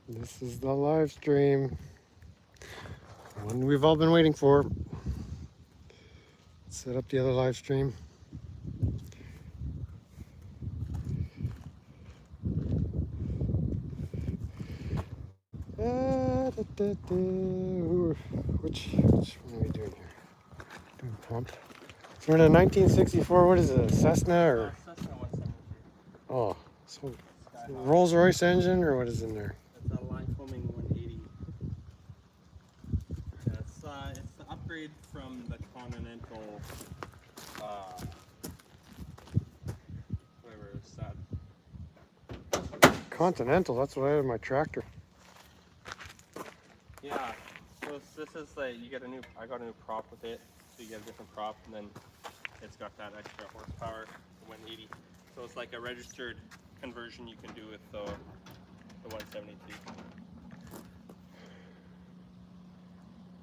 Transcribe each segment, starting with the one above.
This is the live stream. One we've all been waiting for. Set up the other live stream. Which one are we doing here? Doing pump. So we're in a 1964. What is it? A Cessna or? Cessna 173. Oh, so Rolls Royce engine or what is in there? It's a Lycoming 180. Yeah, it's the upgrade from the Continental, whatever it's that. Continental. That's what I had in my tractor. Yeah. So this is like I got a new prop with it. So you get a different prop, and then it's got that extra horsepower, the 180. So it's like a registered conversion you can do with the 172.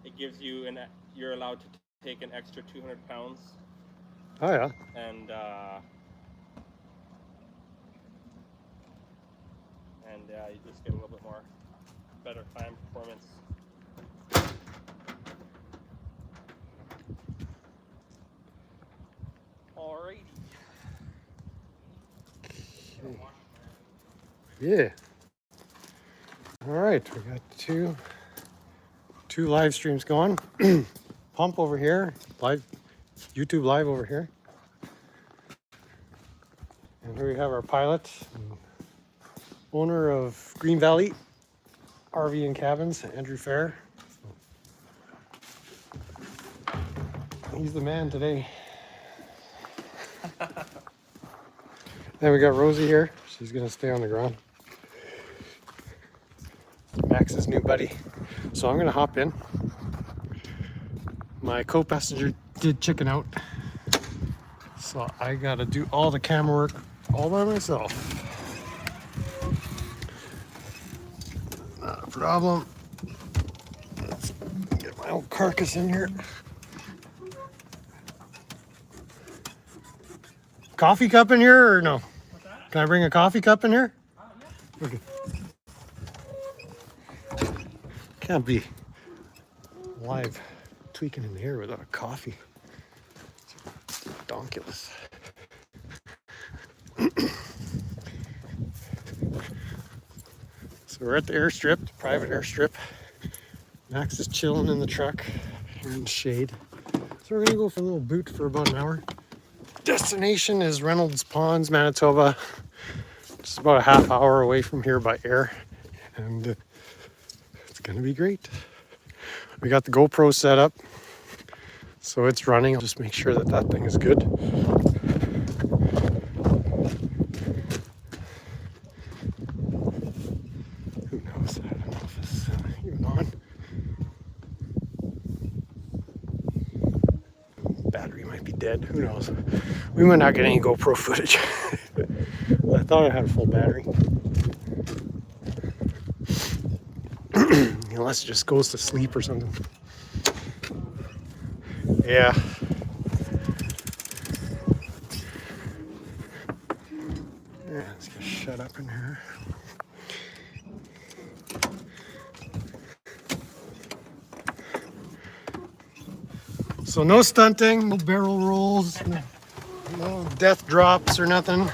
It gives you you're allowed to take an extra 200 pounds. Oh yeah. And you just get a little bit more better climb performance. Alrighty. Yeah. All right, we got two live streams going. Pump over here, live YouTube live over here. And here we have our pilot, owner of Green Valley RV and Cabins, Andrew Fair. He's the man today. Then we got Rosie here. She's gonna stay on the ground. Max's new buddy. So I'm gonna hop in. My co-passenger did chicken out. So I gotta do all the camera work all by myself. Not a problem. Let's get my old carcass in here. Coffee cup in here or no? Can I bring a coffee cup in here? Yeah. Okay. Can't be live tweaking in here without a coffee. It's ridiculous. So we're at the airstrip, the private airstrip. Max is chilling in the truck here in the shade. So we're gonna go for a little boot for about an hour. Destination is Reynolds Ponds, Manitoba. Just about a half hour away from here by air. And it's gonna be great. We got the GoPro set up, so it's running. I'll just make sure that that thing is good. Who knows? I don't know if it's even on. Battery might be dead. Who knows? We might not get any GoPro footage. I thought I had a full battery. Unless it just goes to sleep or something. Yeah. Yeah, let's get shut up in here. So no stunting, no barrel rolls, no death drops or nothing.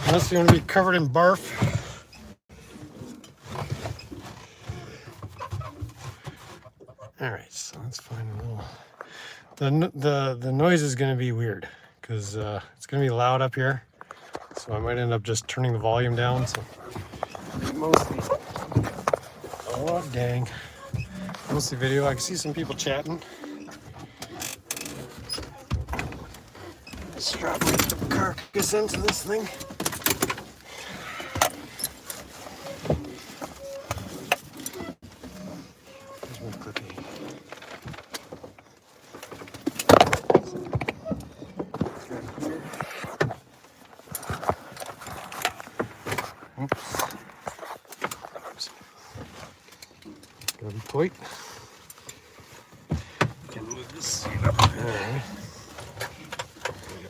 Unless you want to be covered in barf. All right, so let's find a little. The noise is going to be weird because it's going to be loud up here. So I might end up just turning the volume down. So mostly, oh dang, mostly video. I can see some people chatting. Strap the carcass into this thing. Gotta be tight. Can move this seat up. All right. There we go.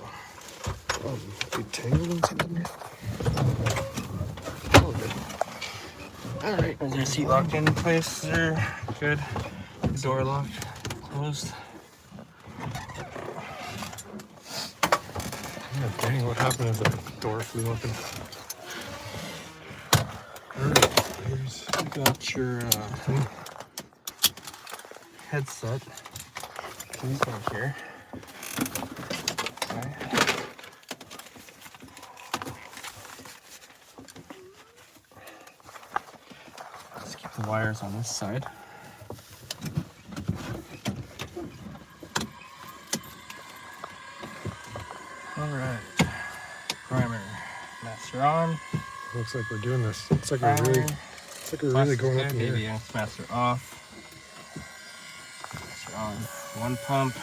Oh, be tangled in something here. Oh, good. All right, is your seat locked in place? There, good. Door locked, closed. Oh, dang, what happened if the door flew open? Alright, here's You got your headset. Keys right here. Okay. Let's keep the wires on this side. All right. Primer, master on. looks like we're doing this. It's like we're really going up in the air. ABS master off. Master on. One pump.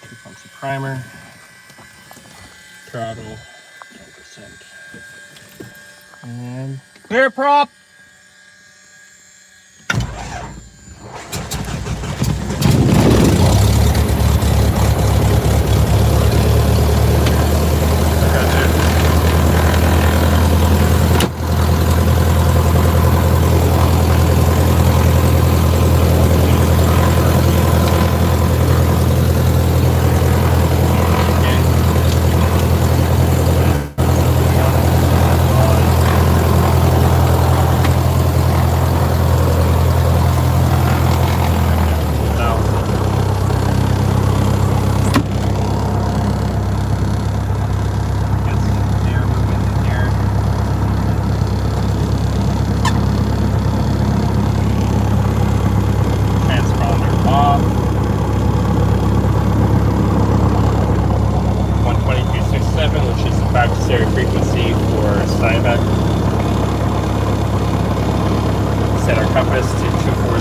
2 pumps of primer. Throttle 10%. And clear prop. Frequency for Steinbeck. Set our compass to 240.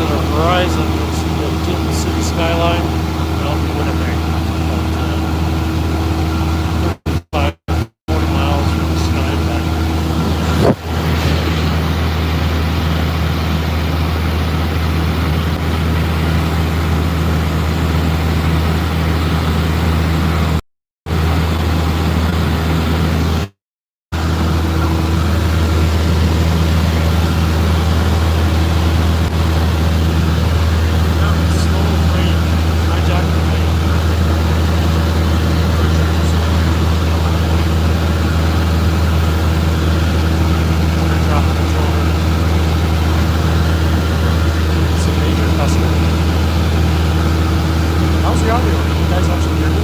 to the horizon is the city skyline. Well, Winnipeg. About 40 miles from the sky and back. How's the audio? You guys actually hear me?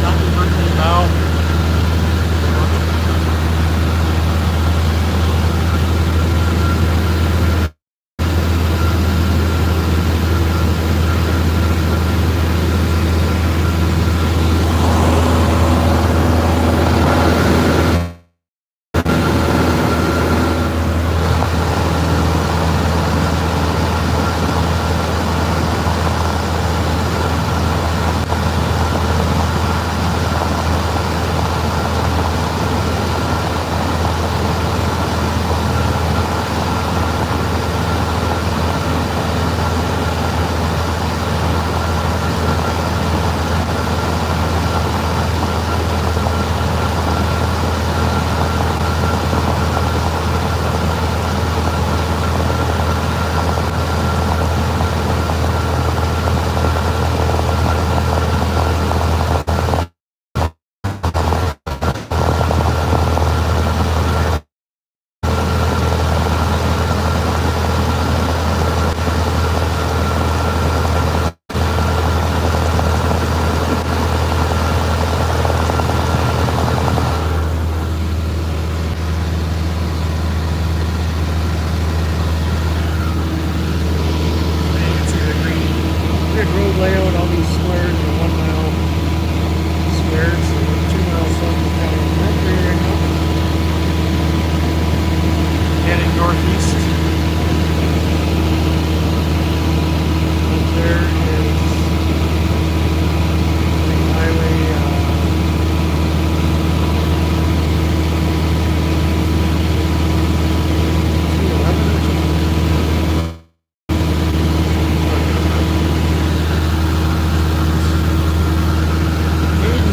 Happy birthday, Val. Good road layout, all these squares are 1 mile squares, so 2 miles south of County Mercury right now. Heading northeast. Up there is highway 211 or something.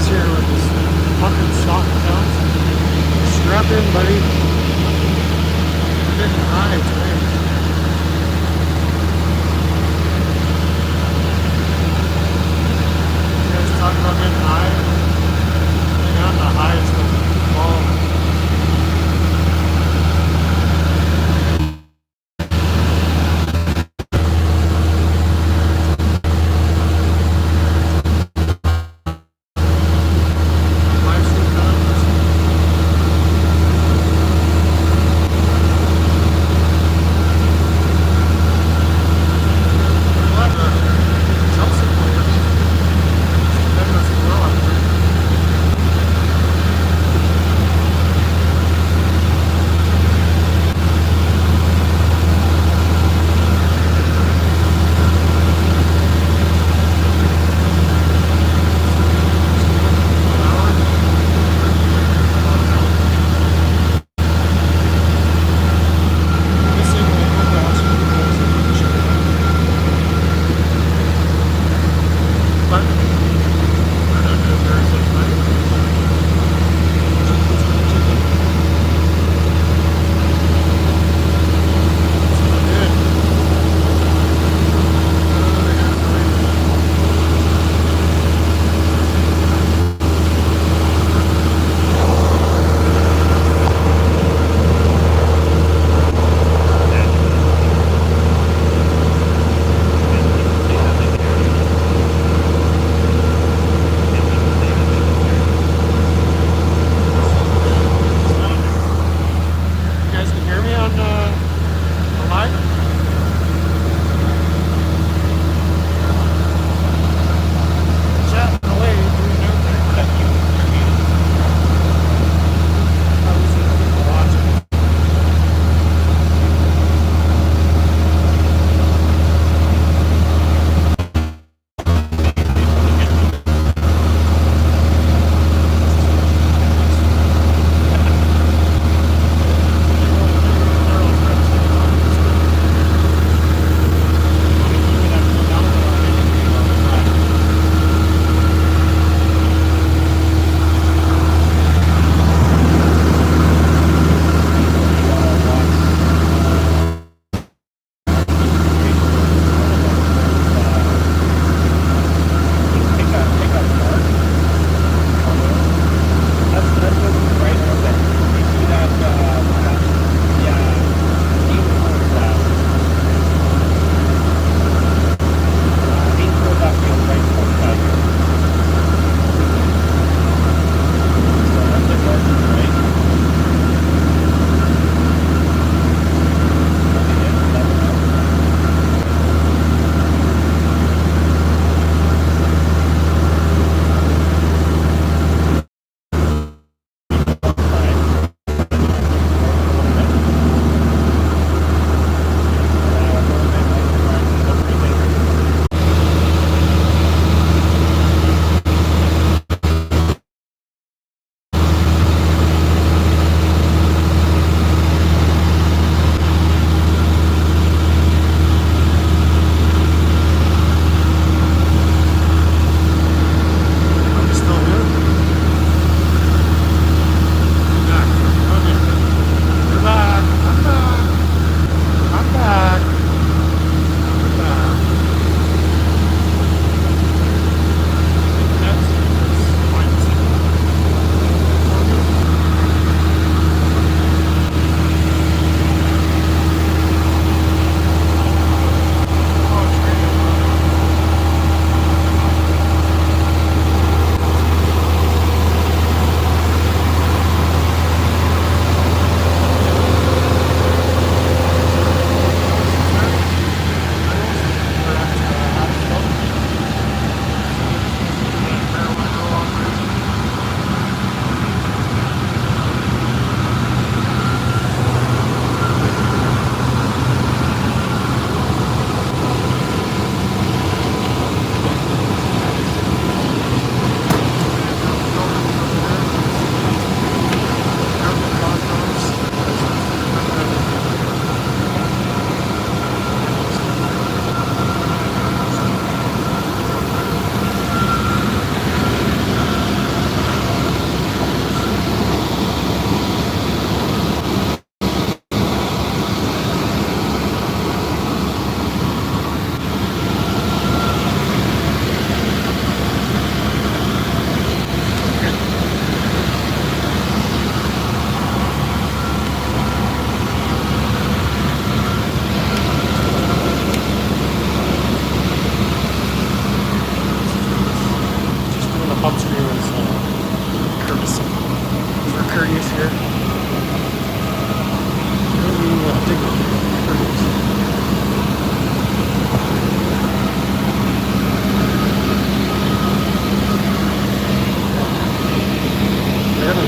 Here with this fucking stock accounts. Strap in, buddy. We're getting high today. You guys talking about getting high? Hang on, the highest of all.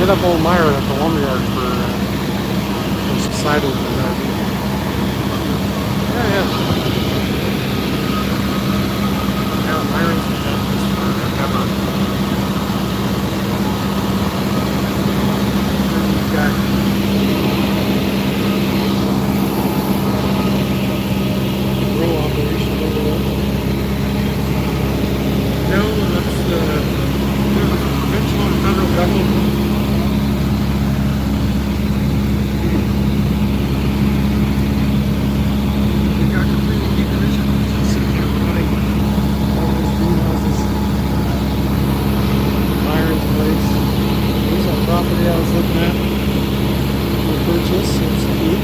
hit up old Myron at the lumberyard for some siding for that. Yeah, yeah. Yeah, Myron's been at this forever. Got grow operation over there. No, that's there's a provincial and federal government. We got completely decommissioned. Just sitting here running all those greenhouses. Myron's place. Here's our property I was looking at. The purchase. It's neat.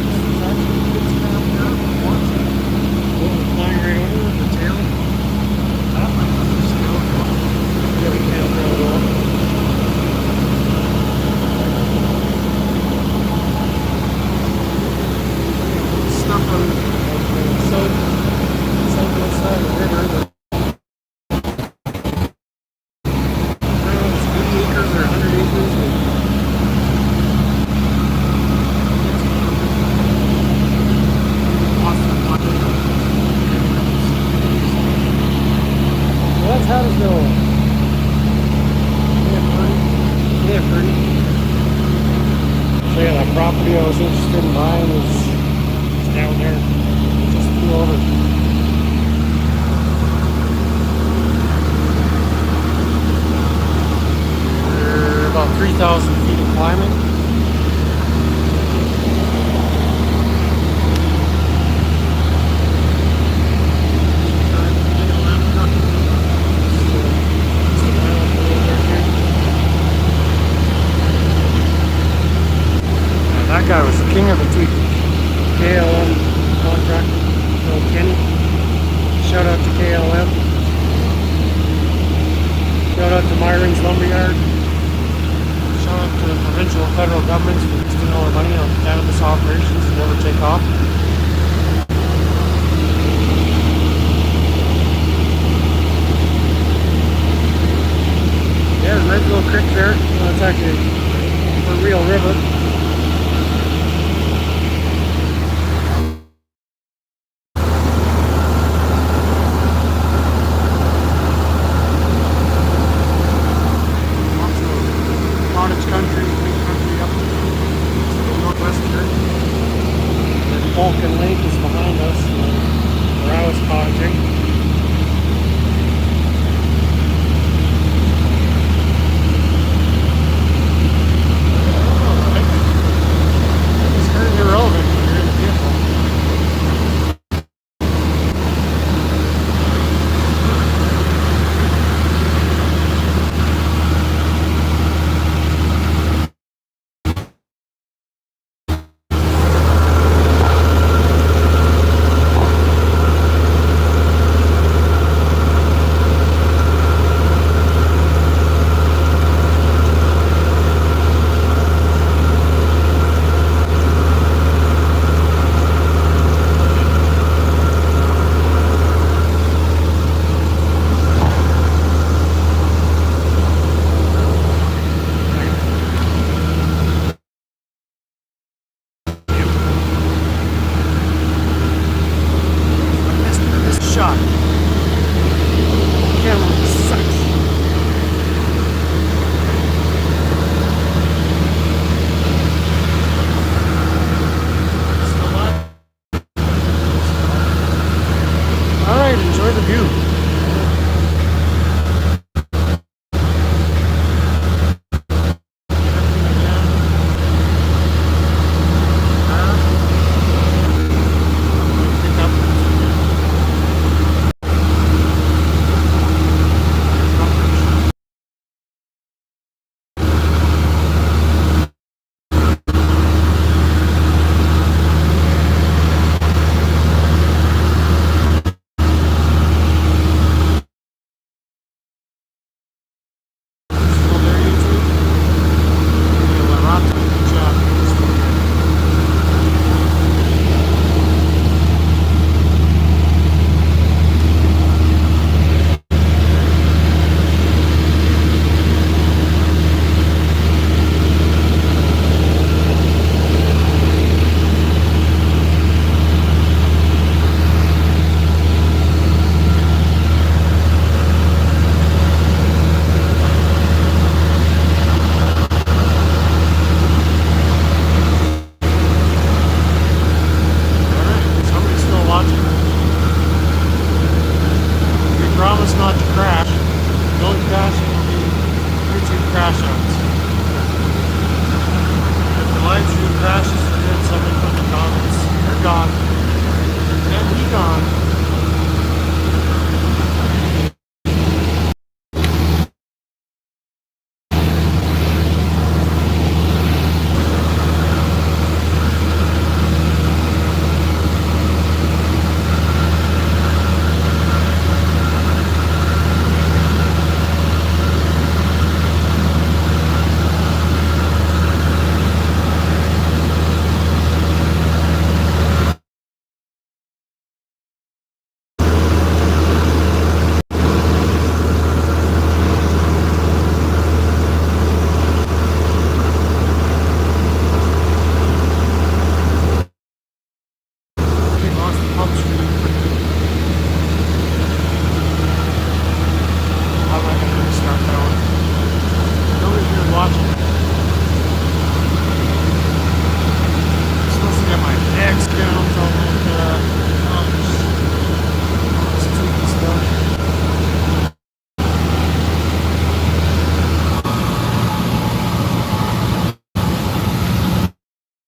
This is actually a good spot there. Flying right over with the tail. Yeah, we can't throw it off. Stuff on the southwest side of the river. I don't know if it's 80 acres or 100 acres. Well, that's Hattersville. Yeah, pretty. So yeah, that property I was interested in buying is down there. Just flew over. We're about 3,000 feet of climbing. That guy was the king of the tweakers. KLM contractor, old Kenny. Shout out to KLM. Shout out to Myron's Lumberyard. Shout out to the provincial and federal governments for wasting all their money on cannabis operations that never take off. Yeah, there's a nice little creek there. Well, it's actually a real river. Vulcan Lake is behind us, where I was cottaging. crash outs. If the live stream crashes, then someone put in the comments, "You're gone." And he gone. We lost the pump stream. How am I going to restart that one? Nobody's here watching. I'm supposed to get my X counts on that stupid stuff.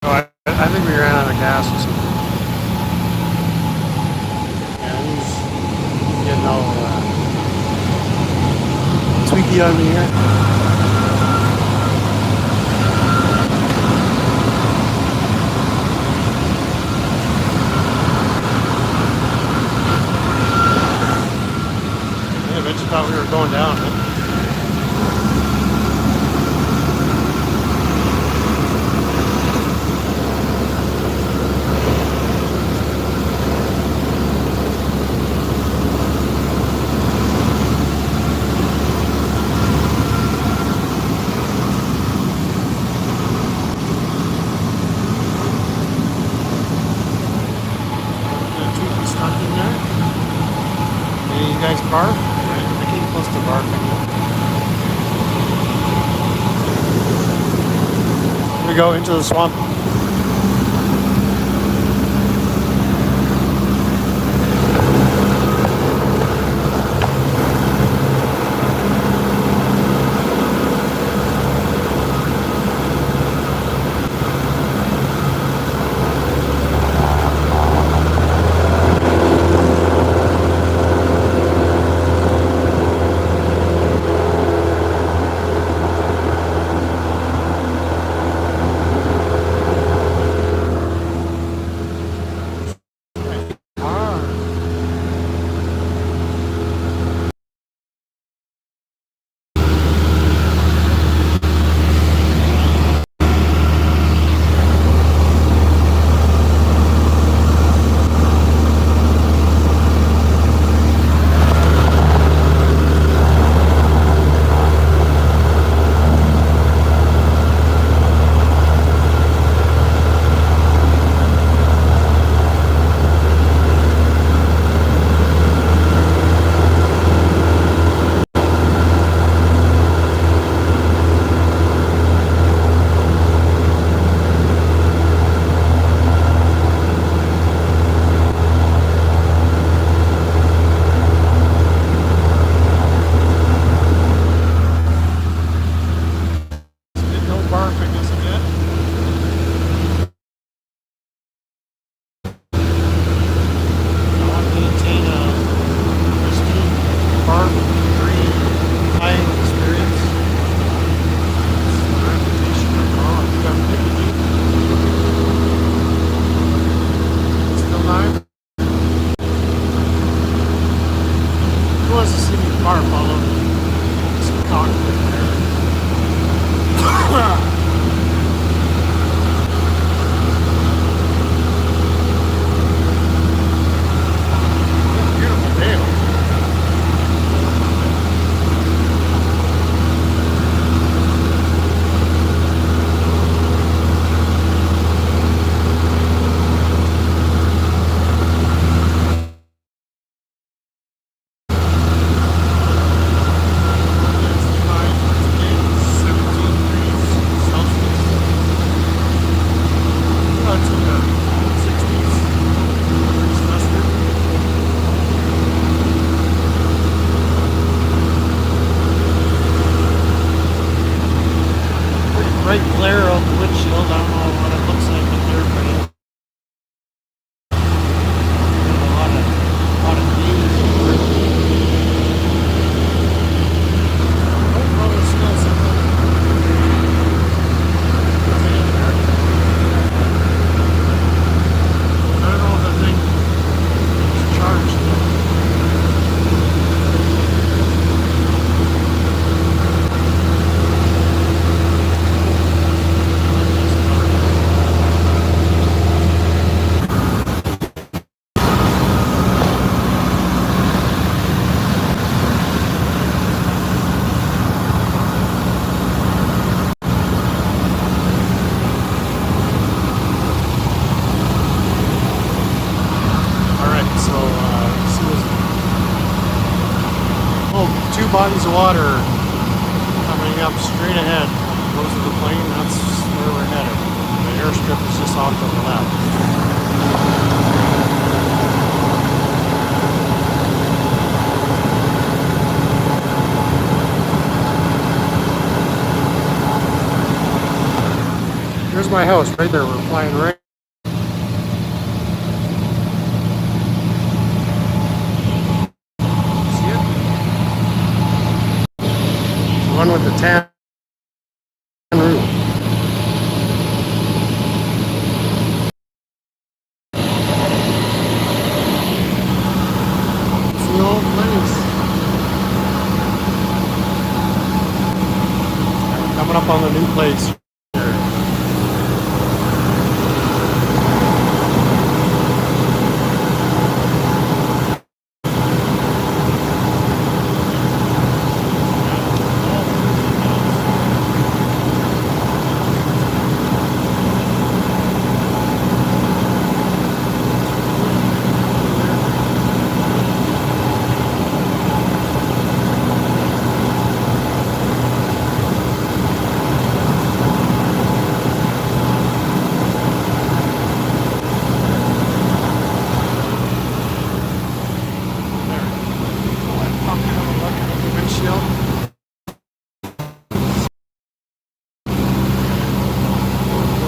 Oh, I think we ran out of gas or something. Yeah, he's getting all tweaky on me here. I bet you thought we were going down, huh? Tweaky stuck in there. Hey, you guys barf? I came close to barfing. Here we go into the swamp. field. I don't know what it looks like up there, but there's a lot of leaves. Oh, probably still something. I don't know if that thing is charged. Two bodies of water coming up straight ahead. Those are the plane, that's where we're headed. The airstrip is just off to the left. Here's my house right there, we're flying right. One with the tan roof. It's the old place. Coming up on the new place.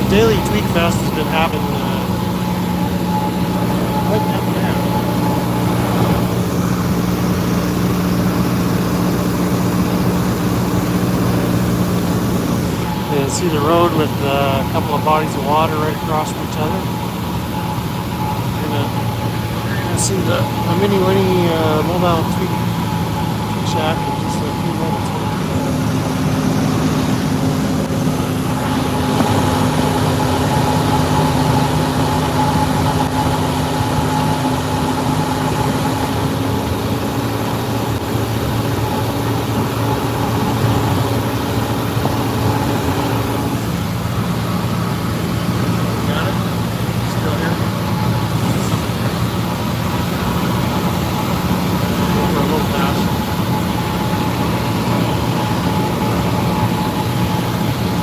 Daily Tweak Fest has been happening right down there. You can see the road with a couple of bodies of water right across from each other. You're gonna see the mini Winnie mobile tweak shack in just a few minutes.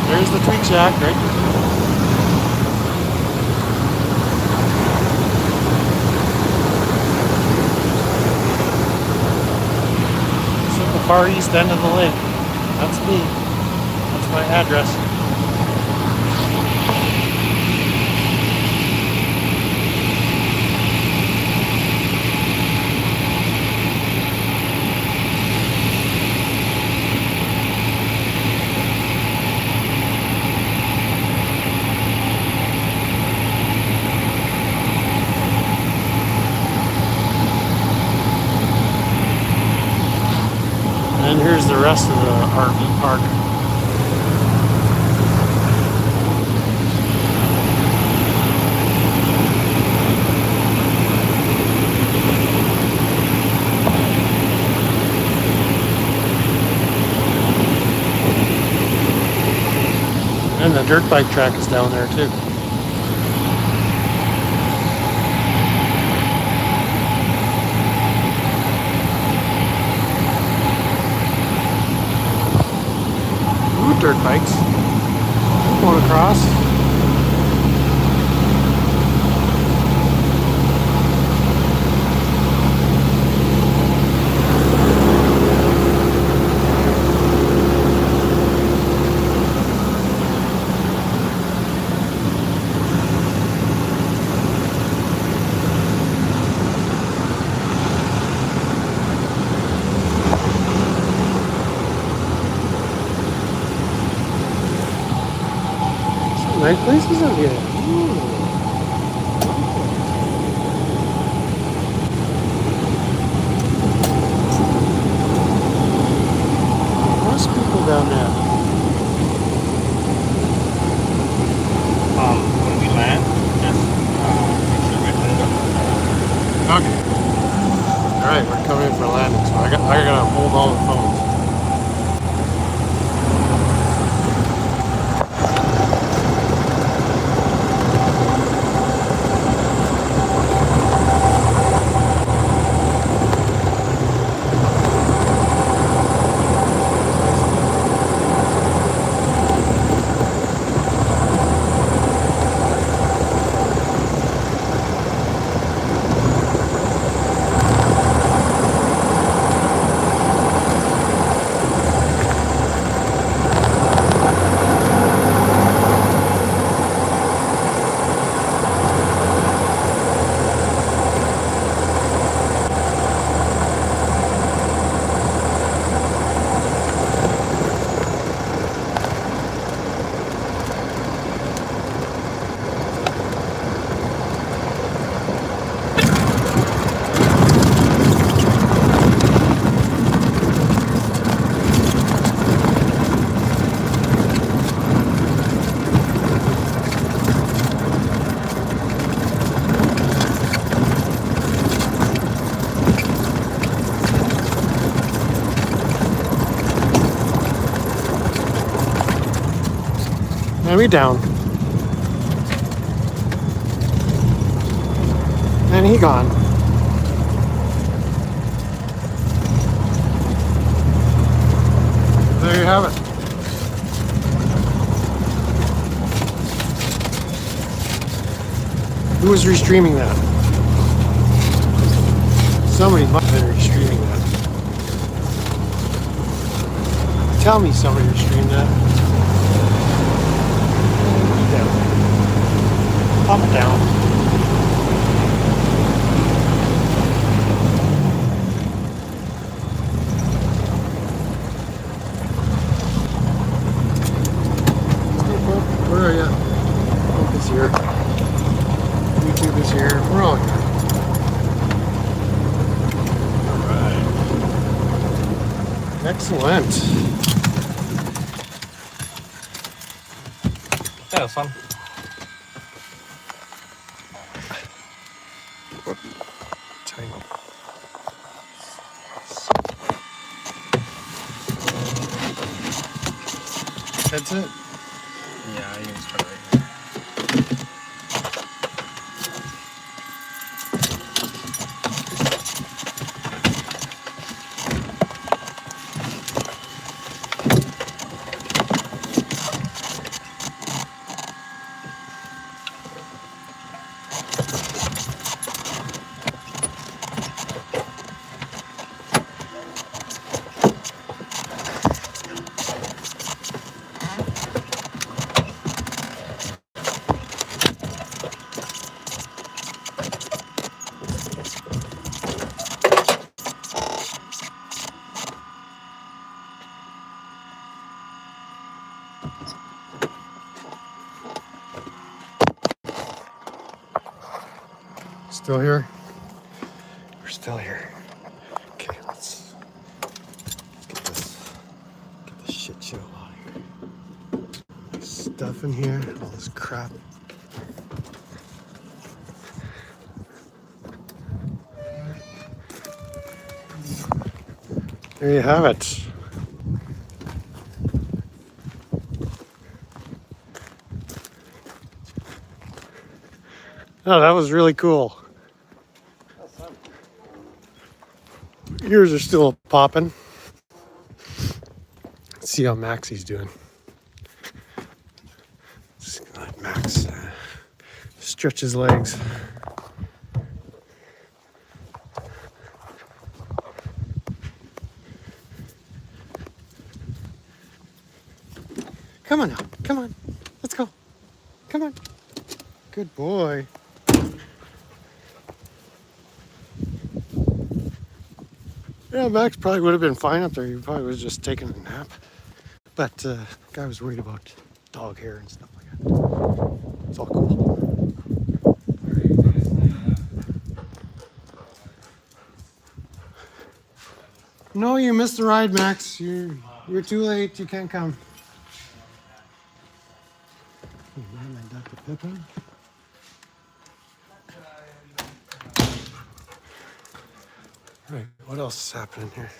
There's the Tweak Shack right there. It's at the far east end of the lake. That's me. That's my address. And here's the rest of the RV park. And the dirt bike track is down there too. Dirt bikes going across. Nice places out here. Ooh. Most people down there. When we land, just fix my window. Okay. All right, we're coming in for landing, so I gotta hold all the phones. And we down. And he gone. There you have it. Who was restreaming that? Somebody must have been restreaming that. Tell me somebody restreamed that. Down. Pop it down. Where are you? Focus here. YouTube is here. We're all here. All right. Excellent. Yeah, it was fun. Tiny. That's it. Yeah, you can just put it right here. Still here? We're still here. Okay, let's get this shit show out of here. There's stuff in here, all this crap. There you have it. Oh, that was really cool. Ears are still popping. Let's see how Maxie's doing. Just gonna let Max stretch his legs. Come on now, come on. Let's go. Come on. Good boy. Yeah, Max probably would have been fine up there. He probably was just taking a nap. But guy was worried about dog hair and stuff like that. It's all cool. No, you missed the ride, Max. You're too late. You can't come. Right, what else is happening here?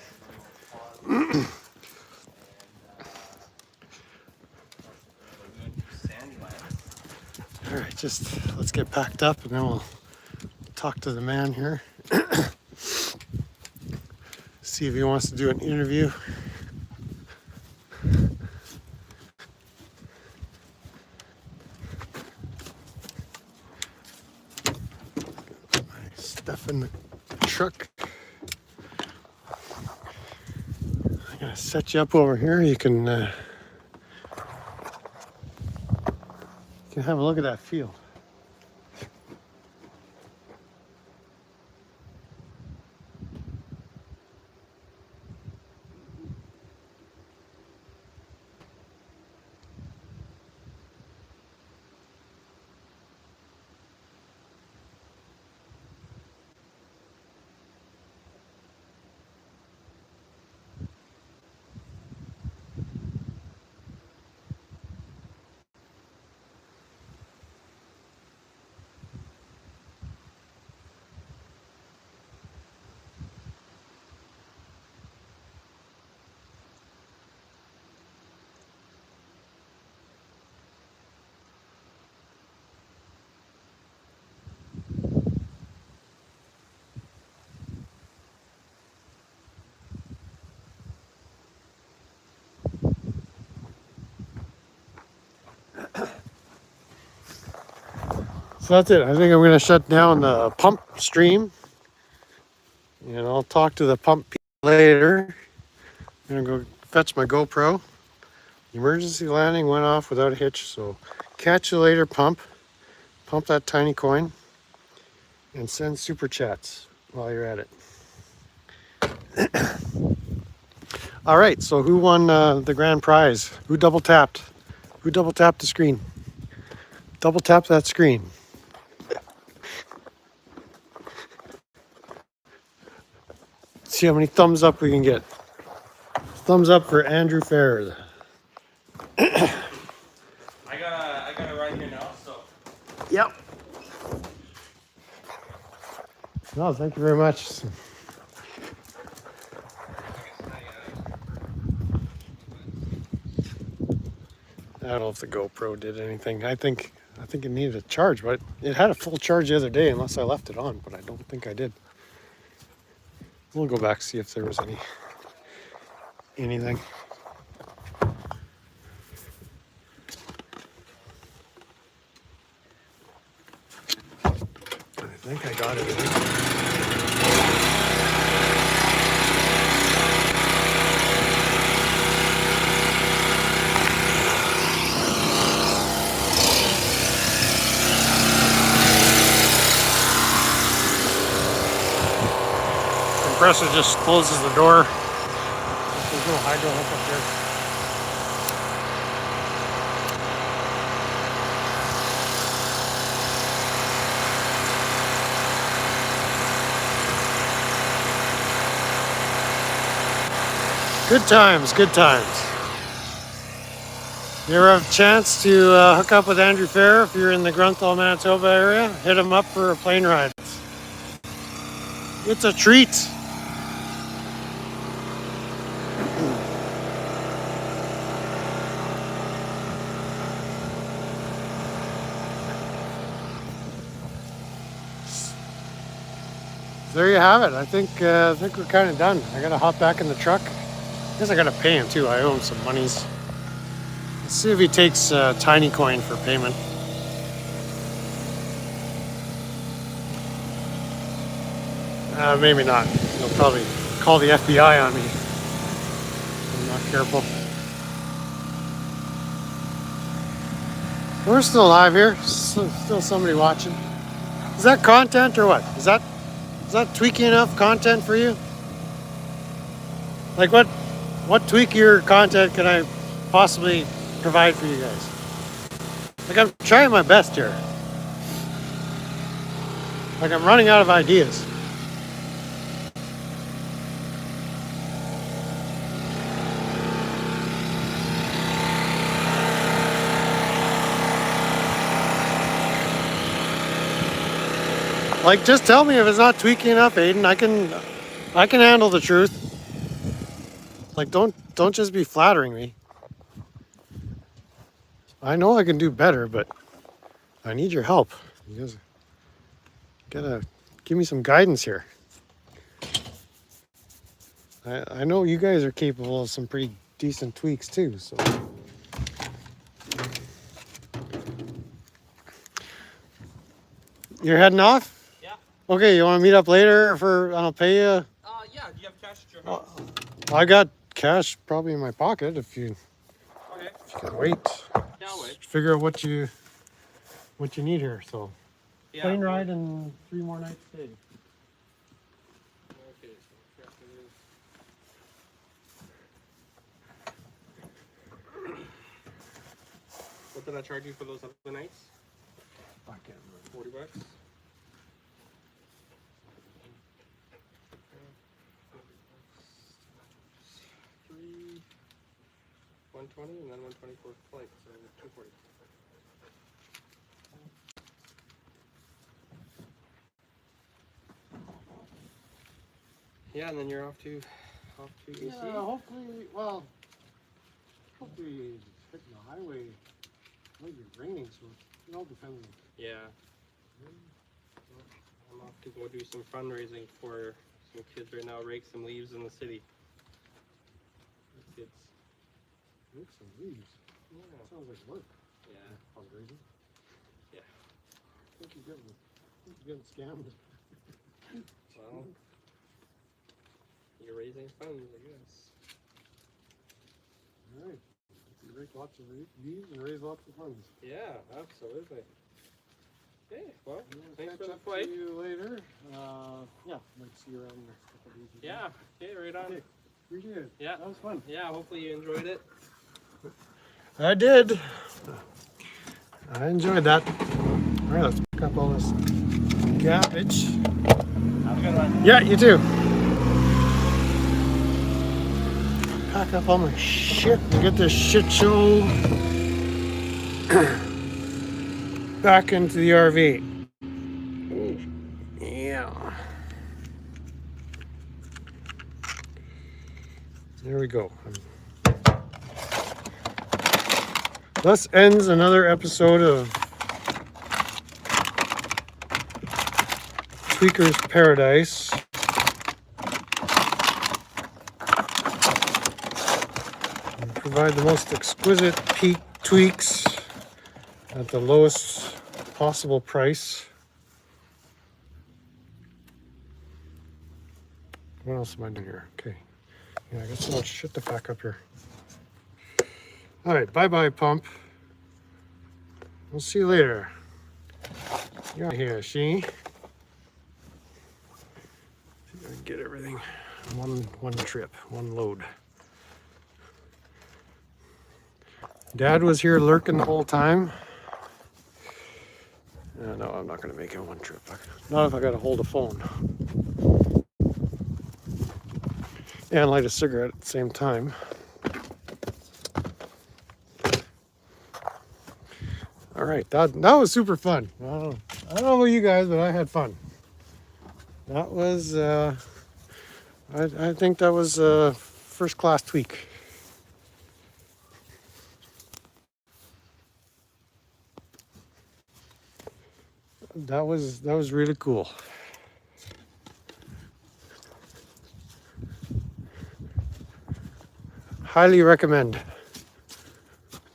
All right, just let's get packed up and then we'll talk to the man here. See if he wants to do an interview. Put my stuff in the truck. I'm gonna set you up over here. You can have a look at that field. So that's it. I think I'm going to shut down the pump stream. And I'll talk to the pump people later. I'm going to go fetch my GoPro. The emergency landing went off without a hitch. So catch you later, pump. Pump that tiny coin. And send super chats while you're at it. All right, so who won the grand prize? Who double tapped? Who double tapped the screen? Double tap that screen. See how many thumbs up we can get. Thumbs up for Andrew Fair. I gotta run here now, so. Yep. No, thank you very much. I don't know if the GoPro did anything. I think it needed a charge, but it had a full charge the other day unless I left it on, but I don't think I did. We'll go back see if there was anything. I think I got it. Compressor just closes the door. There's no hydro hook up there. Good times, good times. You ever have a chance to hook up with Andrew Fair if you're in the Grunthal, Manitoba area? Hit him up for a plane ride. It's a treat. There you have it. I think we're kind of done. I gotta hop back in the truck. I guess I gotta pay him too. I owe him some monies. Let's see if he takes tiny coin for payment. Maybe not. He'll probably call the FBI on me if I'm not careful. We're still live here. Still somebody watching. Is that content or what? Is that tweaky enough content for you? Like what tweakier content can I possibly provide for you guys? Like I'm trying my best here. Like I'm running out of ideas. Like, just tell me if it's not tweaking enough, Aiden. I can handle the truth. Like, don't just be flattering me. I know I can do better, but I need your help. You guys gotta give me some guidance here. I know you guys are capable of some pretty decent tweaks too, so. You're heading off? Yeah. Okay, you want to meet up later I'll pay you? Yeah. Do you have cash at your house? I got cash probably in my pocket if you Okay. can wait. Yeah, I'll wait. Figure out what you need here. So Yeah. plane ride and 3 more nights stay. Okay, so what did I charge you for those other nights? I can't remember. $40. 120 and then 120 for flight, so 240. Yeah, and then you're off to BC. Yeah, hopefully hitting the highway. It might be raining, so it all depends. Yeah. I'm off to go do some fundraising for some kids right now, rake some leaves in the city. Kids. Make some leaves. Yeah. Sounds like work. Yeah. Fundraising. Yeah. I think you're getting scammed. Well, you're raising funds, I guess. All right. You rake lots of leaves and raise lots of funds. Yeah, absolutely. Okay, well, thanks Catch for the up flight. to you later. Yeah, might see you around the next couple of days. Yeah, okay, right on. Okay. Appreciate it. Yeah. That was fun. Yeah, hopefully you enjoyed it. I did. I enjoyed that. All right, let's pick up all this garbage. Have a good one. Yeah, you too. Pack up all my shit and get this shit show back into the RV. Yeah. There we go. Thus ends another episode of Tweaker's Paradise. We provide the most exquisite peak tweaks at the lowest possible price. What else am I doing here? Okay. Yeah, I got so much shit to pack up here. All right, bye-bye, pump. We'll see you later. You're here, see? See if I can get everything in one trip, one load. Dad was here lurking the whole time. No, I'm not gonna make it one trip. Not if I gotta hold a phone. And light a cigarette at the same time. All right, that was super fun. I don't know about you guys, but I had fun. That was, I think that was a first class tweak. That was really cool. Highly recommend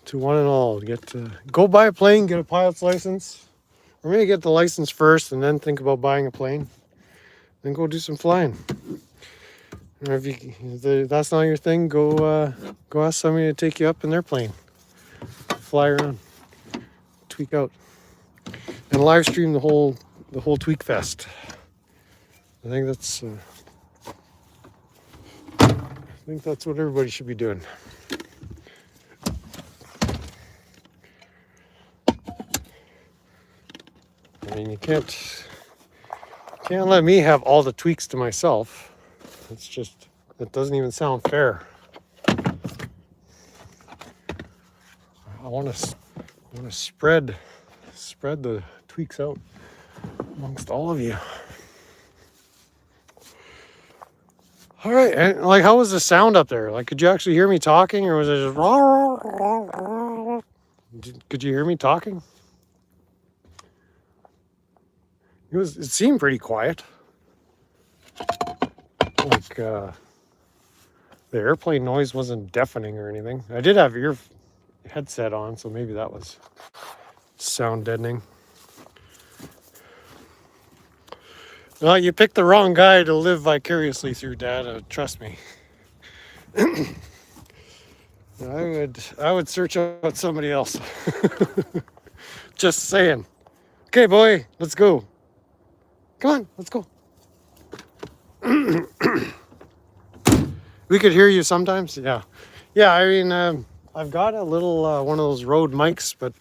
to one and all. Go buy a plane, get a pilot's license, or maybe get the license first and then think about buying a plane. Then go do some flying. Or if that's not your thing, go ask somebody to take you up in their plane, fly around, tweak out, and live stream the whole tweak fest. I think that's what everybody should be doing. I mean, you can't let me have all the tweaks to myself. It's just, it doesn't even sound fair. I want to spread the tweaks out amongst all of you. All right, and like, how was the sound up there? Like, could you actually hear me talking, or was it just rah, rah, rah, rah? Could you hear me talking? It seemed pretty quiet. Like, the airplane noise wasn't deafening or anything. I did have your headset on, so maybe that was sound deadening. No, you picked the wrong guy to live vicariously through, Dad. Trust me. I would search out somebody else. Just saying. Okay, boy, let's go. Come on, let's go. We could hear you sometimes. Yeah. I mean, I've got a little one of those Rode mics, but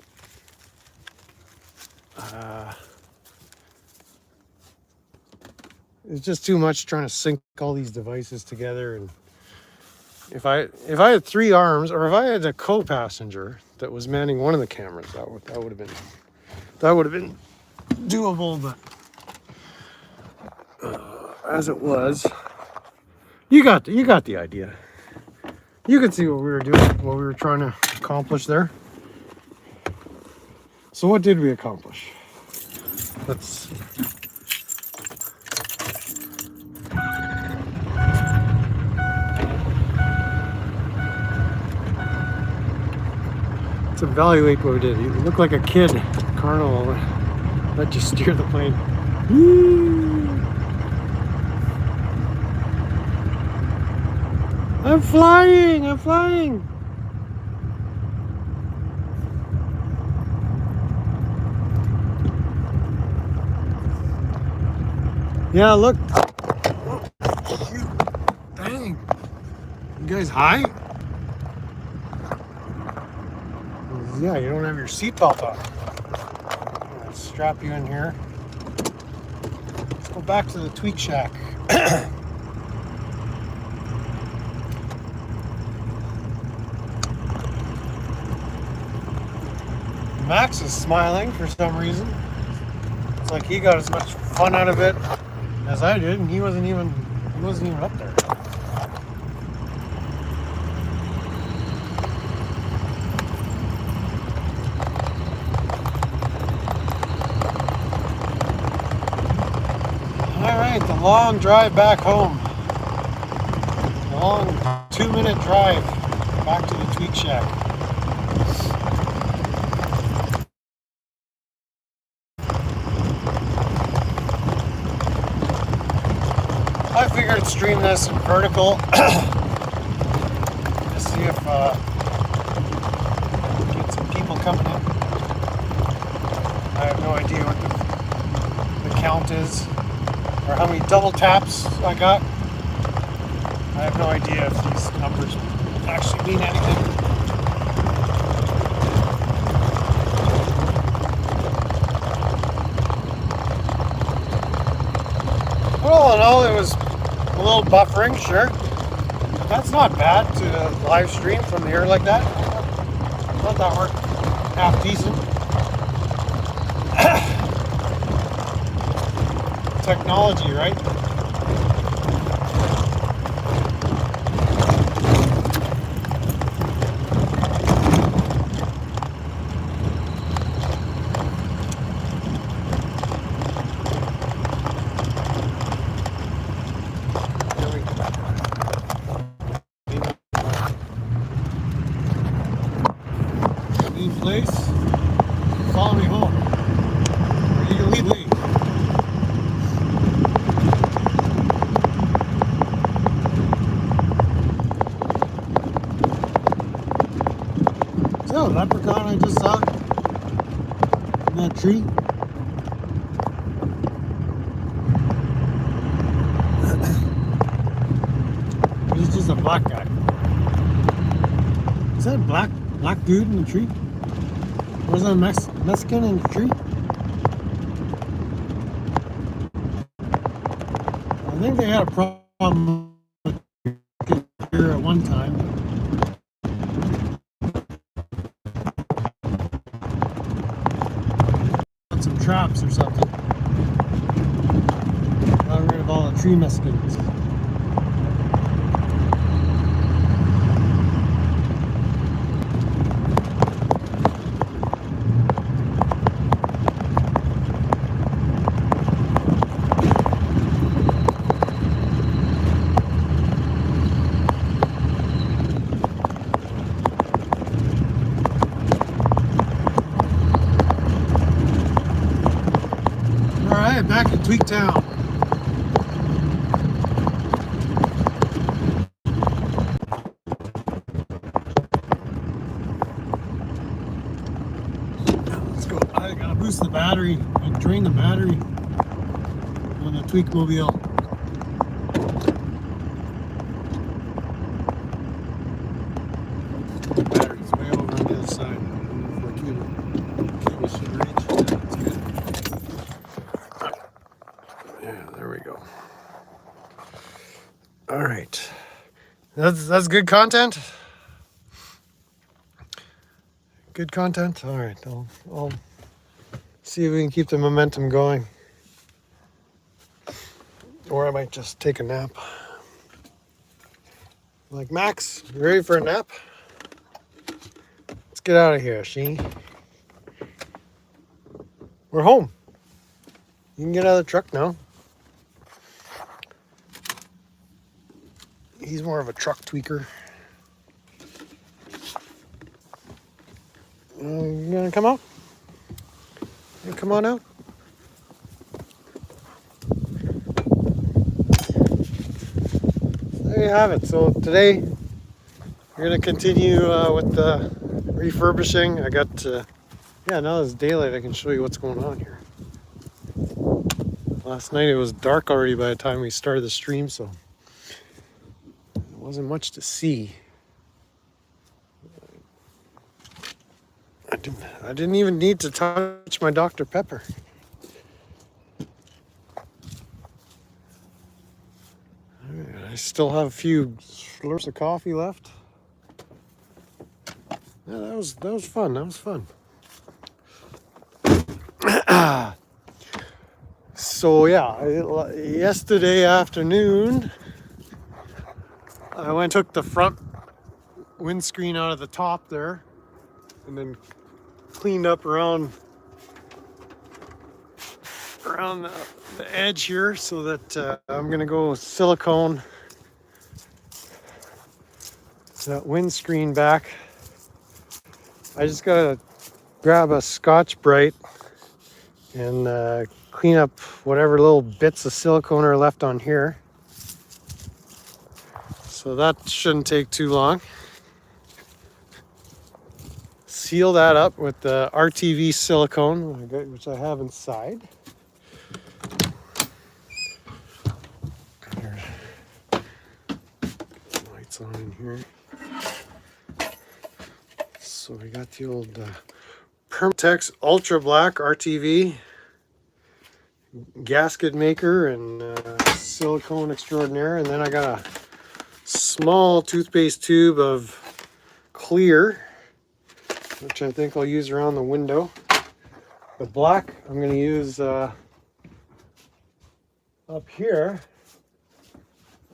it's just too much trying to sync all these devices together. And if I had 3 arms, or if I had a co-passenger that was manning one of the cameras, that would have been doable. But as it was, you got the idea. You can see what we were doing, what we were trying to accomplish there. So what did we accomplish? Let's evaluate what we did. You look like a kid at Carnival. Let you steer the plane. Woo! I'm flying! Yeah, look. Dang. You guys high? Yeah, you don't have your seatbelt on. Let's strap you in here. Let's go back to the tweak shack. Max is smiling for some reason. It's like he got as much fun out of it as I did, and he wasn't even up there. All right, the long drive back home. Long 2-minute drive back to the tweak shack. I figured I'd stream this in vertical to see if get some people coming in. I have no idea what the count is or how many double taps I got. I have no idea if these numbers actually mean anything. But all in all, it was a little buffering, sure. That's not bad to live stream from the air like that. I thought that worked half decent. Technology, right? Place. Follow me home. Or you can lead me. So, leprechaun I just saw in that tree. He's just a black guy. Is that a black dude in the tree? Was that a Mexican in the tree? I think they had a problem here at one time. Some traps or something. Got rid of all the tree muscles. Alright, back in Tweak Town. Let's go. I gotta boost the battery and drain the battery on the Tweak Mobile. The battery's way over on the other side. I don't know if my cable should reach. Yeah, that's good. Yeah, there we go. All right, that's good content. Good content. All right, I'll see if we can keep the momentum going, or I might just take a nap. Like, Max, you ready for a nap? Let's get out of here, Sheen. We're home. You can get out of the truck now. He's more of a truck tweaker. You gonna come out? You come on out. There you have it. So today we're gonna continue with the refurbishing. I got yeah, now there's daylight. I can show you what's going on here. Last night it was dark already by the time we started the stream, so there wasn't much to see. I didn't even need to touch my Dr. Pepper. I still have a few slurps of coffee left. Yeah, that was fun. That was fun. So yeah, yesterday afternoon, I went and took the front windscreen out of the top there, and then cleaned up around the edge here, so that I'm gonna go silicone that windscreen back. I just gotta grab a Scotch-Brite and clean up whatever little bits of silicone are left on here. So that shouldn't take too long. Seal that up with the RTV silicone, which I have inside. Lights on in here. So we got the old Permatex Ultra Black RTV gasket maker and silicone extraordinaire, and then I got a small toothpaste tube of clear, which I think I'll use around the window. The black I'm going to use up here.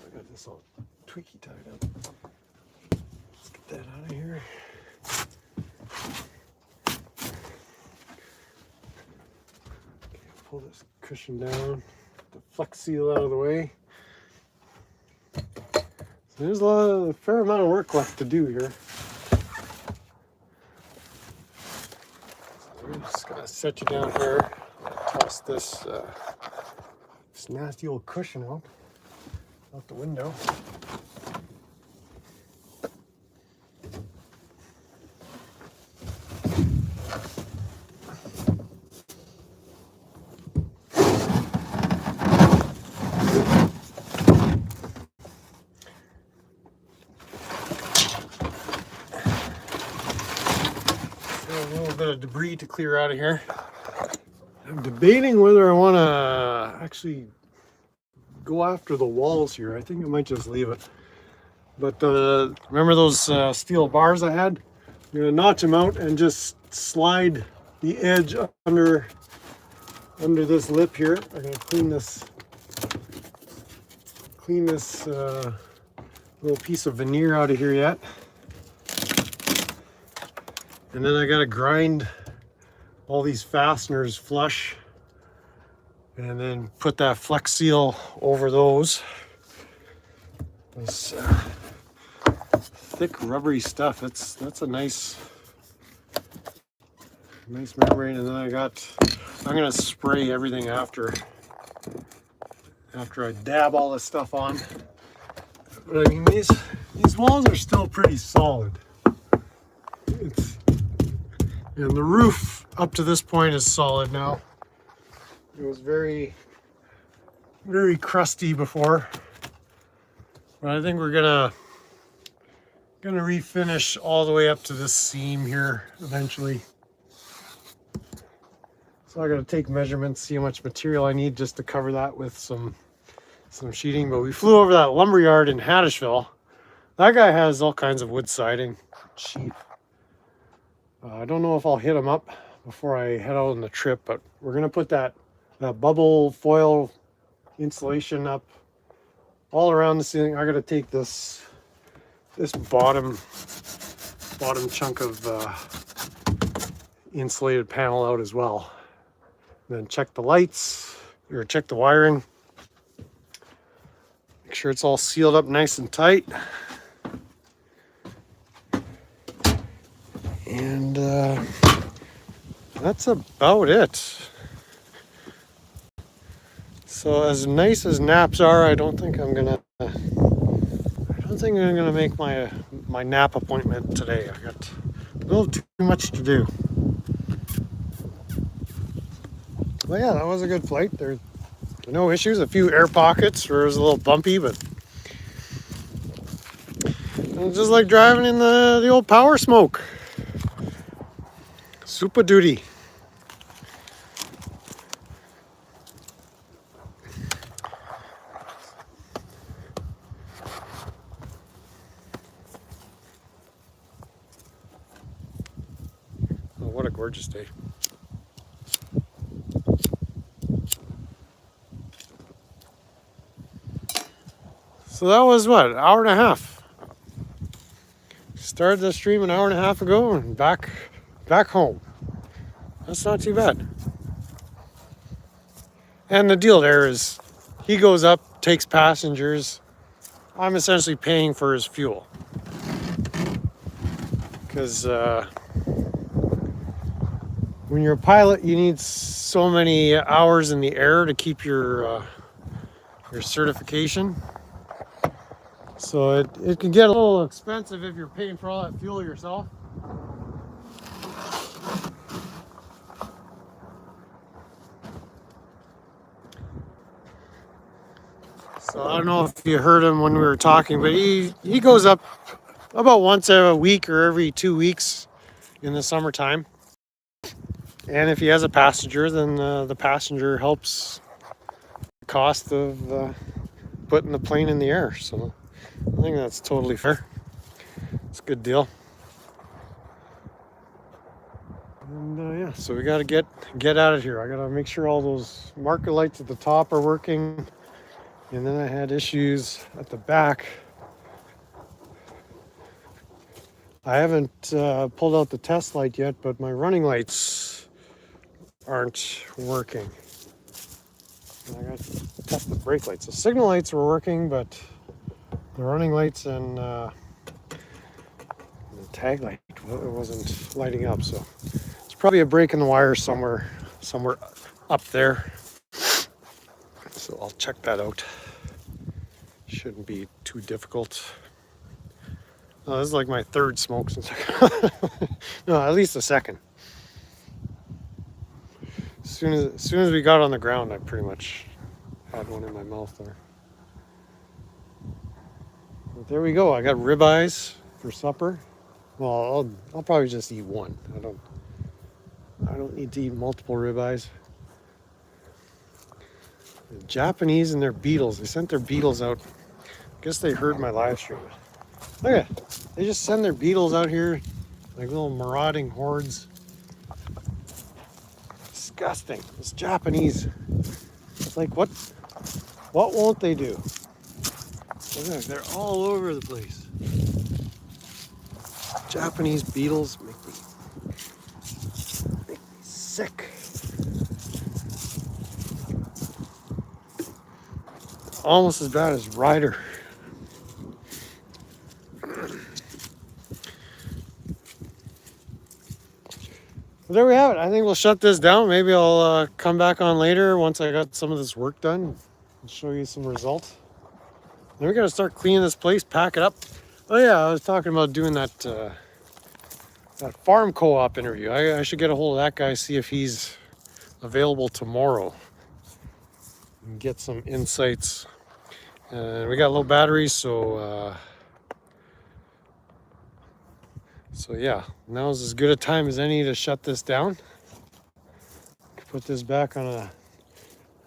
I got this all tweaky tied up. Let's get that out of here. Okay, pull this cushion down, the Flex Seal out of the way. So there's a fair amount of work left to do here. I'm just gonna set you down here. Toss this nasty old cushion out the window. A little bit of debris to clear out of here. I'm debating whether I want to actually go after the walls here. I think I might just leave it. But remember those steel bars I had? I'm gonna notch them out and just slide the edge under this lip here. I'm gonna clean this little piece of veneer out of here yet. And then I gotta grind all these fasteners flush and then put that Flex Seal over those. This thick rubbery stuff, that's a nice membrane. And then I'm gonna spray everything after I dab all this stuff on. But I mean, these walls are still pretty solid. And the roof up to this point is solid now. It was very, very crusty before. But I think we're gonna refinish all the way up to this seam here eventually. So I gotta take measurements, see how much material I need just to cover that with some sheeting. But we flew over that lumberyard in Haddishville. That guy has all kinds of wood siding, cheap. I don't know if I'll hit him up before I head out on the trip, but we're gonna put that bubble foil insulation up all around the ceiling. I gotta take this bottom chunk of insulated panel out as well. And then check the lights, or check the wiring. Make sure it's all sealed up nice and tight. And that's about it. So as nice as naps are, I don't think I'm gonna make my nap appointment today. I got a little too much to do. Well, yeah, that was a good flight. There were no issues. A few air pockets where it was a little bumpy, but it was just like driving in the old Power Smoke. Super duty. Oh, what a gorgeous day. So that was what, an hour and a half. Started the stream an hour and a half ago and back home. That's not too bad. And the deal there is he goes up, takes passengers. I'm essentially paying for his fuel. Because when you're a pilot, you need so many hours in the air to keep your certification. So it can get a little expensive if you're paying for all that fuel yourself. So I don't know if you heard him when we were talking, but he goes up about once a week or every 2 weeks in the summertime. And if he has a passenger, then the passenger helps the cost of putting the plane in the air. So I think that's totally fair. It's a good deal. And yeah, so we got to get out of here. I got to make sure all those marker lights at the top are working. And then I had issues at the back. I haven't pulled out the test light yet, but my running lights aren't working. And I got to test the brake lights. The signal lights were working, but the running lights and the tag light, well, it wasn't lighting up. So it's probably a break in the wire somewhere up there. So I'll check that out. Shouldn't be too difficult. Oh, this is like my third smoke since no, at least a second. As soon as we got on the ground, I pretty much had one in my mouth there. But there we go. I got ribeyes for supper. Well, I'll probably just eat one. I don't need to eat multiple ribeyes. The Japanese and their beetles. They sent their beetles out. I guess they heard my live stream. Look at it. They just send their beetles out here like little marauding hordes. Disgusting. It's Japanese. It's like what won't they do? Look at it. They're all over the place. Japanese beetles make me sick. Almost as bad as Ryder. Well, there we have it. I think we'll shut this down. Maybe I'll come back on later once I got some of this work done and show you some results. Then we got to start cleaning this place, pack it up. Oh yeah, I was talking about doing that that farm co-op interview. I should get a hold of that guy, see if he's available tomorrow and get some insights. We got low batteries, so yeah, now's as good a time as any to shut this down. Put this back on a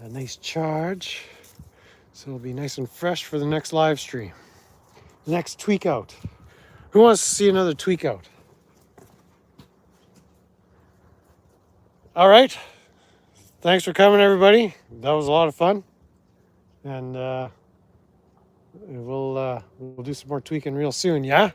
nice charge, so it'll be nice and fresh for the next live stream. Next tweak out. Who wants to see another tweak out? All right. Thanks for coming, everybody. That was a lot of fun, and we'll do some more tweaking real soon. Yeah.